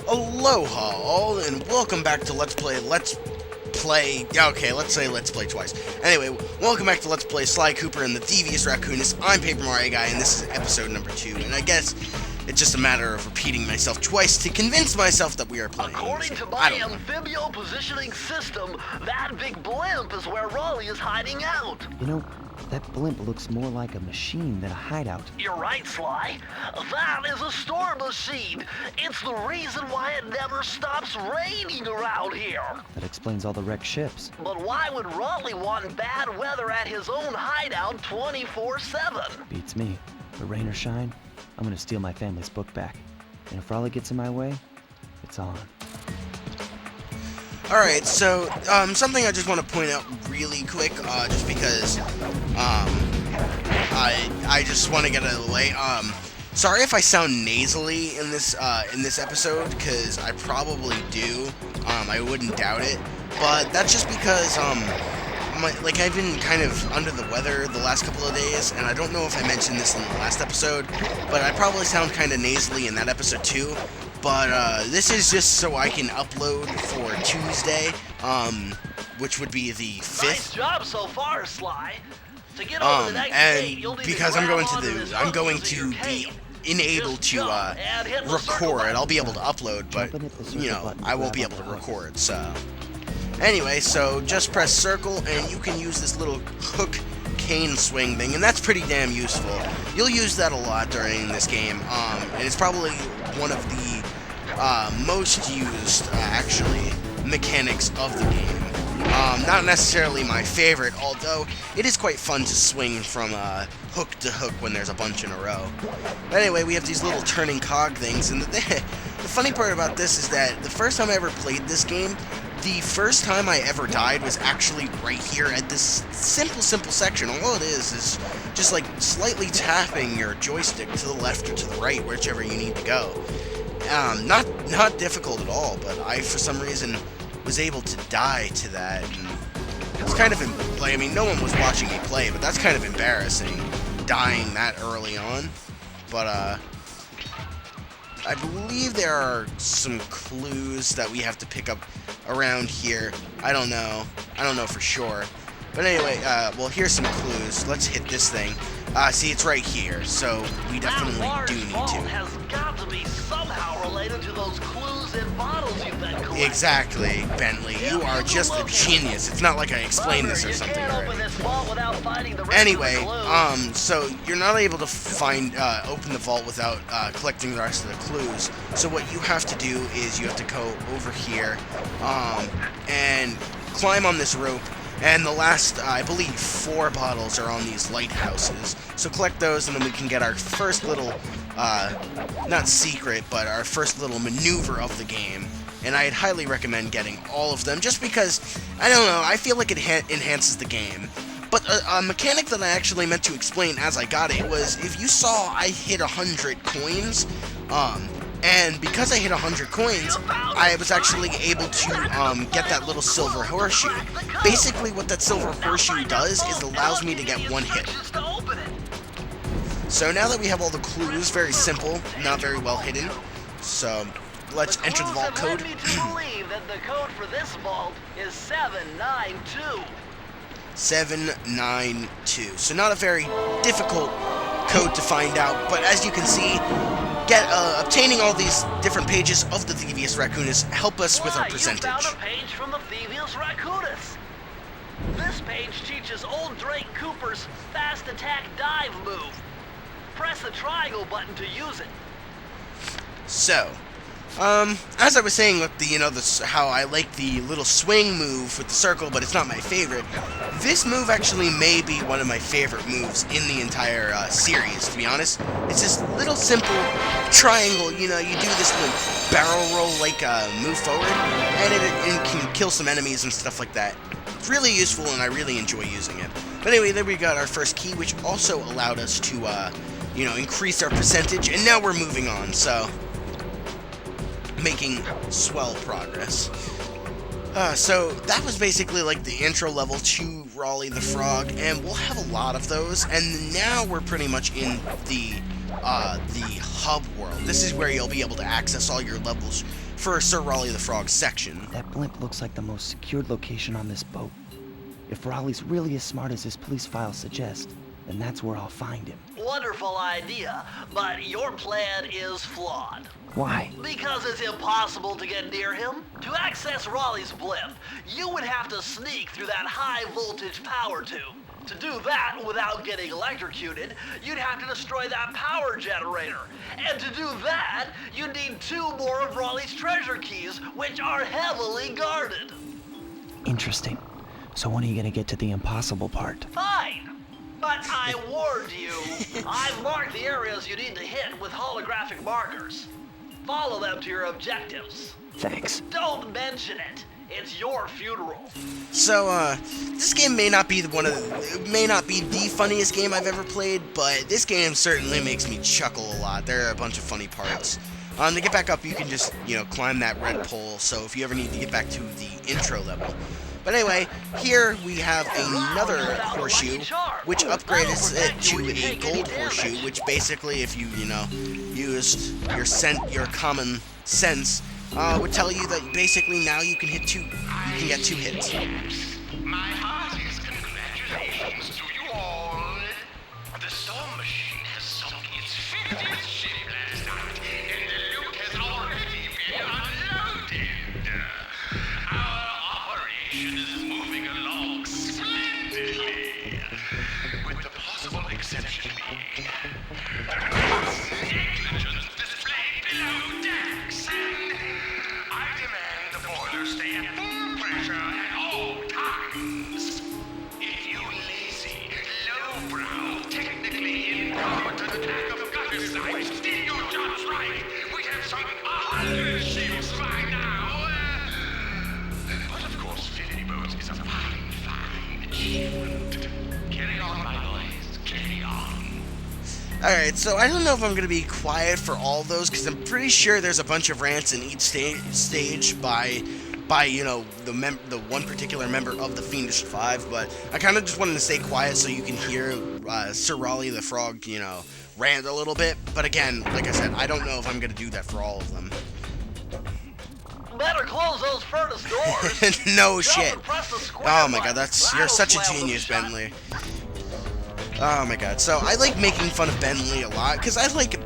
Aloha all, and welcome back to Let's Play, okay, let's play twice. Anyway, welcome back to Let's Play Sly Cooper and the Devious Raccoonist. I'm Paper Mario Guy, and this is episode number 2, and I guess it's just a matter of repeating myself twice to convince myself that we are playing. According to my amphibio positioning system, that big blimp is where Raleigh is hiding out. You know, that blimp looks more like a machine than a hideout. You're right, Sly. That is a storm machine. It's the reason why it never stops raining around here. That explains all the wrecked ships. But why would Raleigh want bad weather at his own hideout 24/7? Beats me. But rain or shine, I'm gonna steal my family's book back. And if Raleigh gets in my way, it's on. Alright, so, something I just want to point out really quick, just because, I just want to get it out of the way. Sorry if I sound nasally in this episode, because I probably do. I wouldn't doubt it. But that's just because, I've been kind of under the weather the last couple of days, and I don't know if I mentioned this in the last episode, but I probably sound kind of nasally in that episode too. But, this is just so I can upload for Tuesday, which would be the 5th. Nice job so far, Sly. To get over the next gate, you'll need because to I'm grab going onto to this I'm hook going using to your be cane. enabled Just to, jump and hit the circle record. button. I'll be able to upload, but, you know, I won't be able to record, so. Anyway, so just press circle, and you can use this little hook cane swing thing, and that's pretty damn useful. You'll use that a lot during this game, and it's probably one of the most used, actually, mechanics of the game. Not necessarily my favorite, although it is quite fun to swing from hook to hook when there's a bunch in a row. But anyway, we have these little turning cog things, and the funny part about this is that the first time I ever played this game, the first time I ever died was actually right here at this simple section. All it is just like slightly tapping your joystick to the left or to the right, whichever you need to go. Not difficult at all, but I, for some reason, was able to die to that, and it's kind of, I mean, no one was watching me play, but that's kind of embarrassing, dying that early on. But, I believe there are some clues that we have to pick up around here. I don't know for sure. But anyway, well, here's some clues. Let's hit this thing. See, it's right here, so we definitely do need to. Has got to be somehow related to those clues and bottles you've been collecting. Exactly, Bentley. You are just a genius. It's not like I explained this or something already. Anyway, so you're not able to open the vault without collecting the rest of the clues. So what you have to do is you have to go over here, and climb on this rope. And the last, I believe, 4 bottles are on these lighthouses. So collect those, and then we can get our first little, not secret, but our first little maneuver of the game. And I'd highly recommend getting all of them, just because, I don't know, I feel like it enhances the game. But a mechanic that I actually meant to explain as I got it was, if you saw I hit 100 coins, and because I hit 100 coins, I was actually able to get that little silver horseshoe. Basically, what that silver horseshoe does is allows me to get 1 hit. So now that we have all the clues, very simple, not very well hidden. So let's enter the vault code. Led me to believe that the code for this vault is 792. 792. So not a very difficult code to find out, but as you can see, obtaining all these different pages of the Devious Raccoonist help us with our percentage. You found a page from the Devious Raccoonist. This page teaches old Drake Cooper's fast attack dive move. Press the triangle button to use it. So, as I was saying with the, how I like the little swing move with the circle, but it's not my favorite, this move actually may be one of my favorite moves in the entire series, to be honest. It's this little simple triangle, you do this little barrel roll, move forward, and it can kill some enemies and stuff like that. It's really useful, and I really enjoy using it. But anyway, there we got our first key, which also allowed us to, increase our percentage, and now we're moving on, so making swell progress. So that was basically like the intro level to Raleigh the Frog, and we'll have a lot of those, and now we're pretty much in the the hub world. This is where you'll be able to access all your levels for Sir Raleigh the Frog section. That blimp looks like the most secured location on this boat. If Raleigh's really as smart as his police files suggest, then that's where I'll find him. Wonderful idea, but your plan is flawed. Why? Because it's impossible to get near him. To access Raleigh's blimp, you would have to sneak through that high-voltage power tube. To do that without getting electrocuted, you'd have to destroy that power generator. And to do that, you need 2 more of Raleigh's treasure keys, which are heavily guarded. Interesting. So when are you gonna get to the impossible part? Fine. But I warned you. I've marked the areas you need to hit with holographic markers. Follow them to your objectives. Thanks. Don't mention it. It's your funeral. So, this game may not be the funniest game I've ever played, but this game certainly makes me chuckle a lot. There are a bunch of funny parts. To get back up, you can just, climb that red pole, so if you ever need to get back to the intro level. But anyway, here we have another horseshoe, which upgrades it to a gold horseshoe, which basically, if you, used your common sense, would tell you that basically now you can get 2 hits. My heartiest congratulations to you all. The storm machine has sunk its 50th ship last night, and the loot has already been unloaded. Our operation is moving along splendidly, with the possible exception being negligence displayed below decks, and I demand the boilers stay at full pressure at all times. If you lazy, lowbrow, technically incompetent attack of gutter sites did your jobs right, we'd have sunk 100 ships by now. But of course, 50 boats is a fine, fine achievement. Carry on, my boys, carry on. Alright, so I don't know if I'm going to be quiet for all those, because I'm pretty sure there's a bunch of rants in each stage by the one particular member of the Fiendish Five, but I kind of just wanted to stay quiet so you can hear Sir Raleigh the Frog, rant a little bit. But again, like I said, I don't know if I'm going to do that for all of them. Better close those furnace doors. No Jump shit. and press the square Oh my god, button. you're such a That'll genius, slam Bentley. Oh my god, so I like making fun of Bentley a lot, because I like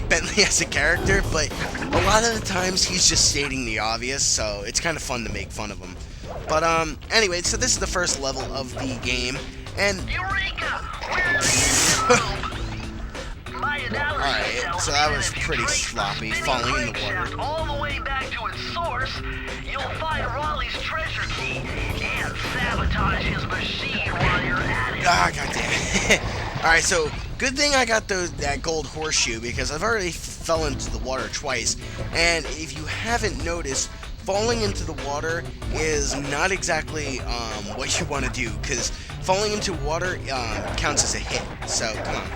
Bentley as a character, but a lot of the times he's just stating the obvious, so it's kind of fun to make fun of him. But, anyway, so this is the first level of the game, and... Eureka! We're leaving. My analogy Alright, tells so me that was if you pretty trace sloppy, the spinning falling in the crankshaft water. all the way back to its source, you'll find Raleigh's treasure key and sabotage his machine while you're at it. Ah, goddamn. Alright, so good thing I got that gold horseshoe, because I've already fell into the water twice, and if you haven't noticed, falling into the water is not exactly what you want to do, because falling into water counts as a hit. So, come on.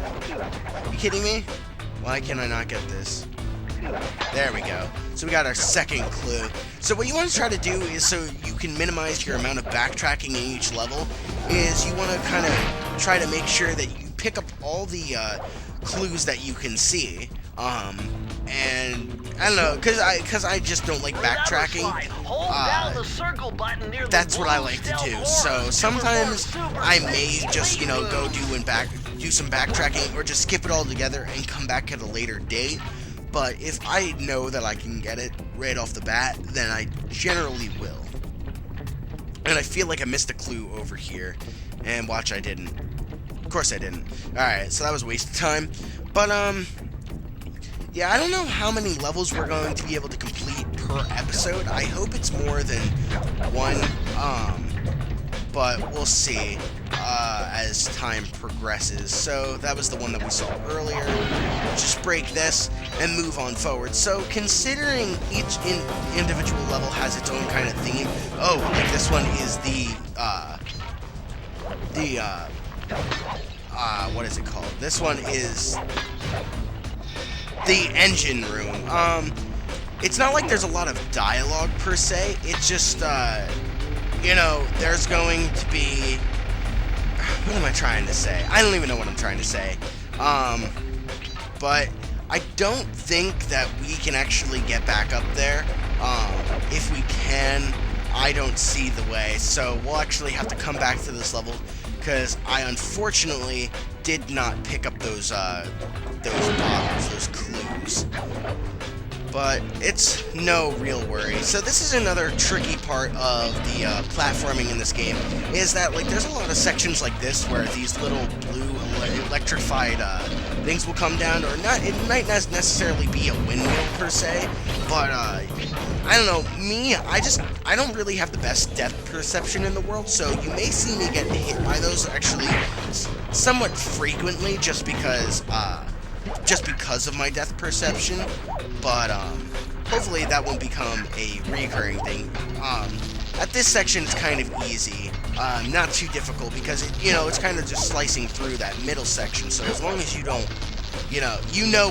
You kidding me? Why can I not get this? There we go. So we got our second clue. So what you want to try to do is, so you can minimize your amount of backtracking in each level, is you want to kind of try to make sure that you pick up all the clues that you can see. And I don't know, because I just don't like backtracking. Hold down the circle button near That's the what I like to do. So sometimes I may just, go do some backtracking, or just skip it all together and come back at a later date. But if I know that I can get it right off the bat, then I generally will. And I feel like I missed a clue over here. And watch, I didn't. Of course I didn't. Alright, so that was a waste of time. But, yeah, I don't know how many levels we're going to be able to complete per episode. I hope it's more than one, but we'll see as time progresses. So that was the one that we saw earlier. Just break this and move on forward. So considering each individual level has its own kind of theme. Oh, like this one is what is it called? This one is the engine room. It's not like there's a lot of dialogue per se. It's just, there's going to be... What am I trying to say? I don't even know what I'm trying to say. but I don't think that we can actually get back up there. If we can, I don't see the way, so we'll actually have to come back to this level, because I unfortunately did not pick up those bottles, those clues. But it's no real worry. So this is another tricky part of the platforming in this game, is that like there's a lot of sections like this where these little blue electrified things will come down, or not. It might not necessarily be a windmill per se, but I don't know. Me, I don't really have the best depth perception in the world, so you may see me get hit by those actually somewhat frequently, just because of my depth perception. But hopefully that won't become a recurring thing. At this section, it's kind of easy, not too difficult, because it's kind of just slicing through that middle section. So as long as you don't, you know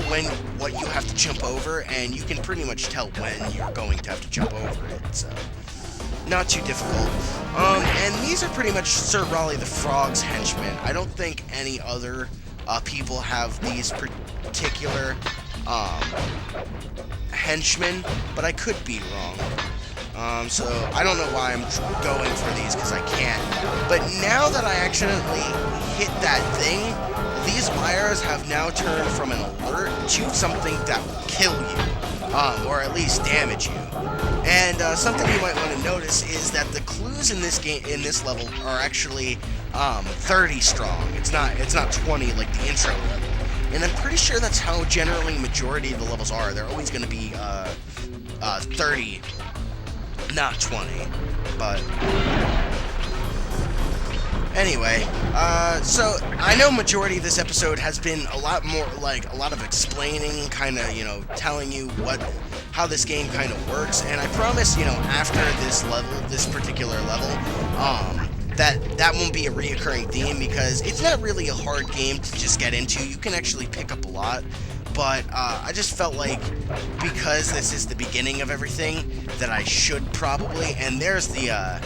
what you have to jump over, and you can pretty much tell when you're going to have to jump over it. So not too difficult. And these are pretty much Sir Raleigh the Frog's henchmen. I don't think any other people have these particular henchmen, but I could be wrong. So I don't know why I'm going for these, because I can't. But now that I accidentally hit that thing, these wires have now turned from an alert to something that will kill you, or at least damage you. And something you might want to notice is that the clues in this game, in this level, are actually 30 strong. It's not 20 like the intro level. And I'm pretty sure that's how generally majority of the levels are. They're always going to be 30, not 20. But anyway, so I know majority of this episode has been a lot more like a lot of explaining, kind of, telling you how this game kind of works. And I promise, after this particular level, that won't be a reoccurring theme, because it's not really a hard game to just get into. You can actually pick up a lot, but I just felt like, because this is the beginning of everything, that I should probably, and there's the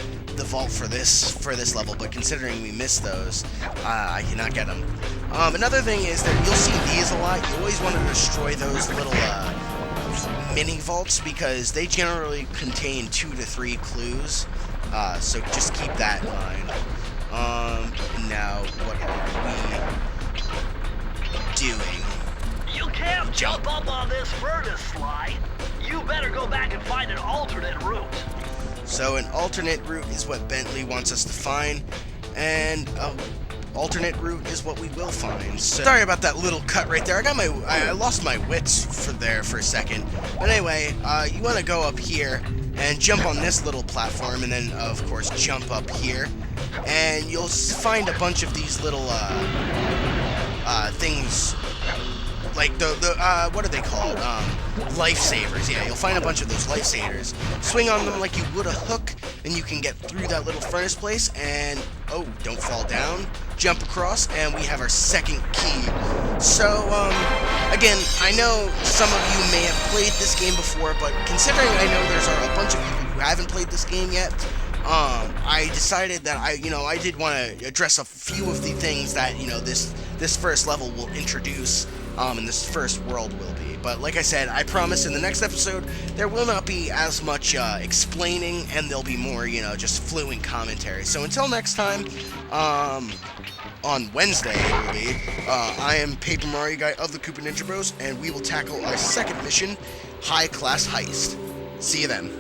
vault for this level, but considering we missed those, I cannot get them. Another thing is that you'll see these a lot. You always want to destroy those little mini vaults, because they generally contain 2 to 3 clues. So just keep that in mind. Now, what are we doing? You can't jump up on this furnace slide. You better go back and find an alternate route. So an alternate route is what Bentley wants us to find, and alternate route is what we will find. So, sorry about that little cut right there. I lost my wits for a second. But anyway, you want to go up here and jump on this little platform, and then of course jump up here, and you'll find a bunch of these little things, like what are they called? Lifesavers. Yeah, you'll find a bunch of those lifesavers. Swing on them like you would a hook, and you can get through that little furnace place, and don't fall down. Jump across, and we have our second key. So, again, I know some of you may have played this game before, but considering I know there's a bunch of people who haven't played this game yet, I decided that I did want to address a few of the things that, this first level will introduce, and this first world will be. But like I said, I promise in the next episode, there will not be as much explaining, and there'll be more, just fluent commentary. So until next time, on Wednesday, it will be, I am Paper Mario Guy of the KoopaNinjaBros, and we will tackle our second mission, High Class Heist. See you then.